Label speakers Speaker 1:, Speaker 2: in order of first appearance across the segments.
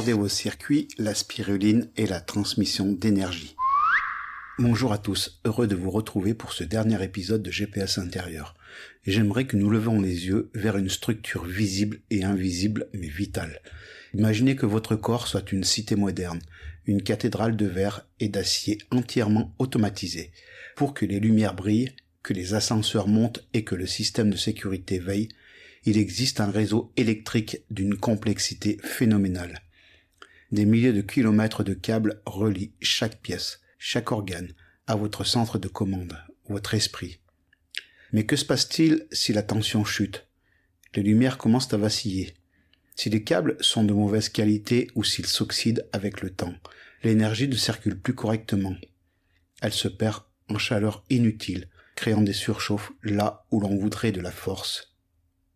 Speaker 1: raccorder vos circuits, la spiruline et la transmission d'énergie. Bonjour à tous, heureux de vous retrouver pour ce dernier épisode de GPS intérieur. J'aimerais que nous levions les yeux vers une structure visible et invisible mais vitale. Imaginez que votre corps soit une cité moderne, une cathédrale de verre et d'acier entièrement automatisée. Pour que les lumières brillent, que les ascenseurs montent et que le système de sécurité veille, il existe un réseau électrique d'une complexité phénoménale. Des milliers de kilomètres de câbles relient chaque pièce, chaque organe, à votre centre de commande, votre esprit. Mais que se passe-t-il si la tension chute? Les lumières commencent à vaciller. Si les câbles sont de mauvaise qualité ou s'ils s'oxydent avec le temps, l'énergie ne circule plus correctement. Elle se perd en chaleur inutile, créant des surchauffes là où l'on voudrait de la force.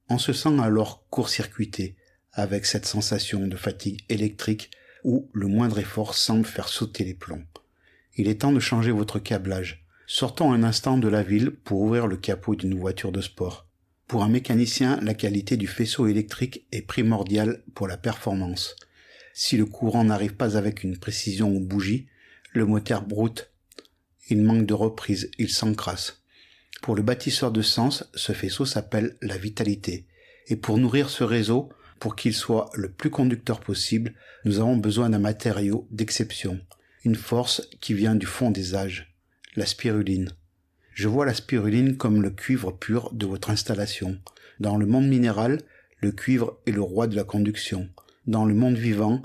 Speaker 1: On se sent alors court-circuité, avec cette sensation de fatigue électrique où le moindre effort semble faire sauter les plombs. Il est temps de changer votre câblage. Sortons un instant de la ville pour ouvrir le capot d'une voiture de sport. Pour un mécanicien, la qualité du faisceau électrique est primordiale pour la performance. Si le courant n'arrive pas avec une précision aux bougies, le moteur broute. Il manque de reprise, il s'encrasse. Pour le bâtisseur de sens, ce faisceau s'appelle la vitalité. Et pour nourrir ce réseau, pour qu'il soit le plus conducteur possible, nous avons besoin d'un matériau d'exception. Une force qui vient du fond des âges, la spiruline. Je vois la spiruline comme le cuivre pur de votre installation. Dans le monde minéral, le cuivre est le roi de la conduction. Dans le monde vivant,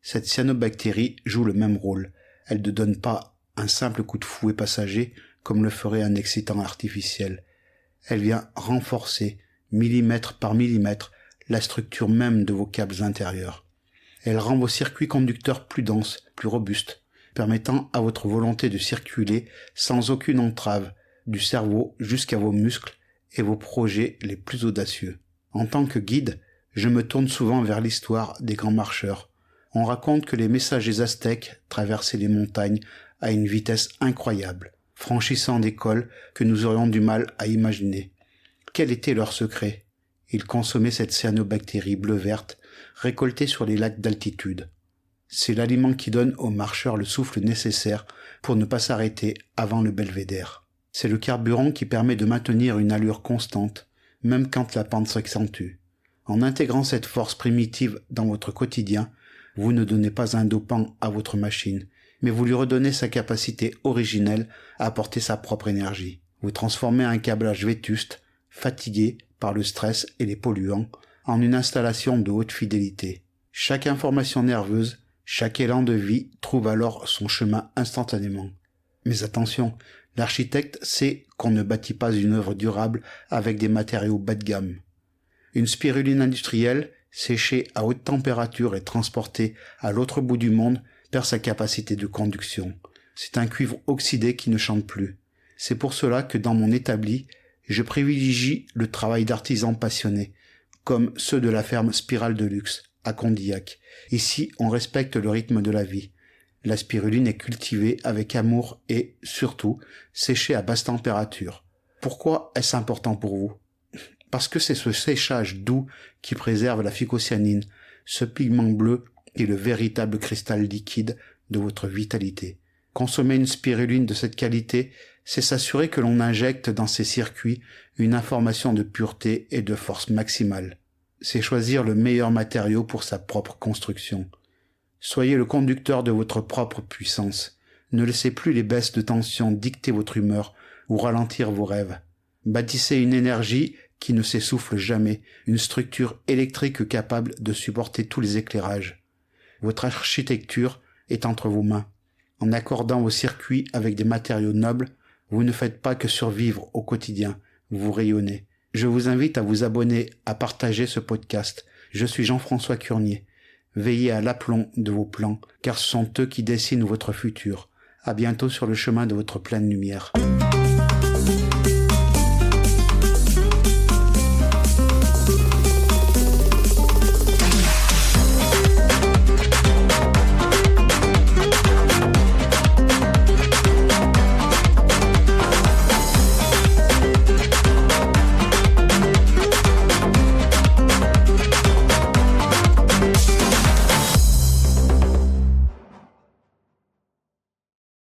Speaker 1: cette cyanobactérie joue le même rôle. Elle ne donne pas un simple coup de fouet passager comme le ferait un excitant artificiel. Elle vient renforcer, millimètre par millimètre, la structure même de vos câbles intérieurs. Elle rend vos circuits conducteurs plus denses, plus robustes, permettant à votre volonté de circuler sans aucune entrave, du cerveau jusqu'à vos muscles et vos projets les plus audacieux. En tant que guide, je me tourne souvent vers l'histoire des grands marcheurs. On raconte que les messagers aztèques traversaient les montagnes à une vitesse incroyable, franchissant des cols que nous aurions du mal à imaginer. Quel était leur secret? Ils consommaient cette cyanobactérie bleu-verte récoltée sur les lacs d'altitude. C'est l'aliment qui donne aux marcheurs le souffle nécessaire pour ne pas s'arrêter avant le belvédère. C'est le carburant qui permet de maintenir une allure constante, même quand la pente s'accentue. En intégrant cette force primitive dans votre quotidien, vous ne donnez pas un dopant à votre machine, mais vous lui redonnez sa capacité originelle à apporter sa propre énergie. Vous transformez un câblage vétuste, fatigué par le stress et les polluants, en une installation de haute fidélité. Chaque information nerveuse, chaque élan de vie trouve alors son chemin instantanément. Mais attention, l'architecte sait qu'on ne bâtit pas une œuvre durable avec des matériaux bas de gamme. Une spiruline industrielle, séchée à haute température et transportée à l'autre bout du monde, perd sa capacité de conduction. C'est un cuivre oxydé qui ne chante plus. C'est pour cela que dans mon établi, je privilégie le travail d'artisans passionnés, comme ceux de la ferme Spirale de Luxe, à Condillac. Ici, on respecte le rythme de la vie. La spiruline est cultivée avec amour et, surtout, séchée à basse température. Pourquoi est-ce important pour vous? Parce que c'est ce séchage doux qui préserve la phycocyanine, ce pigment bleu est le véritable cristal liquide de votre vitalité. Consommer une spiruline de cette qualité, c'est s'assurer que l'on injecte dans ces circuits une information de pureté et de force maximale. C'est choisir le meilleur matériau pour sa propre construction. Soyez le conducteur de votre propre puissance. Ne laissez plus les baisses de tension dicter votre humeur ou ralentir vos rêves. Bâtissez une énergie qui ne s'essouffle jamais, une structure électrique capable de supporter tous les éclairages. Votre architecture est entre vos mains. En accordant vos circuits avec des matériaux nobles, vous ne faites pas que survivre au quotidien, vous rayonnez. Je vous invite à vous abonner, à partager ce podcast. Je suis Jean-François Curnier. Veillez à l'aplomb de vos plans, car ce sont eux qui dessinent votre futur. À bientôt sur le chemin de votre pleine lumière.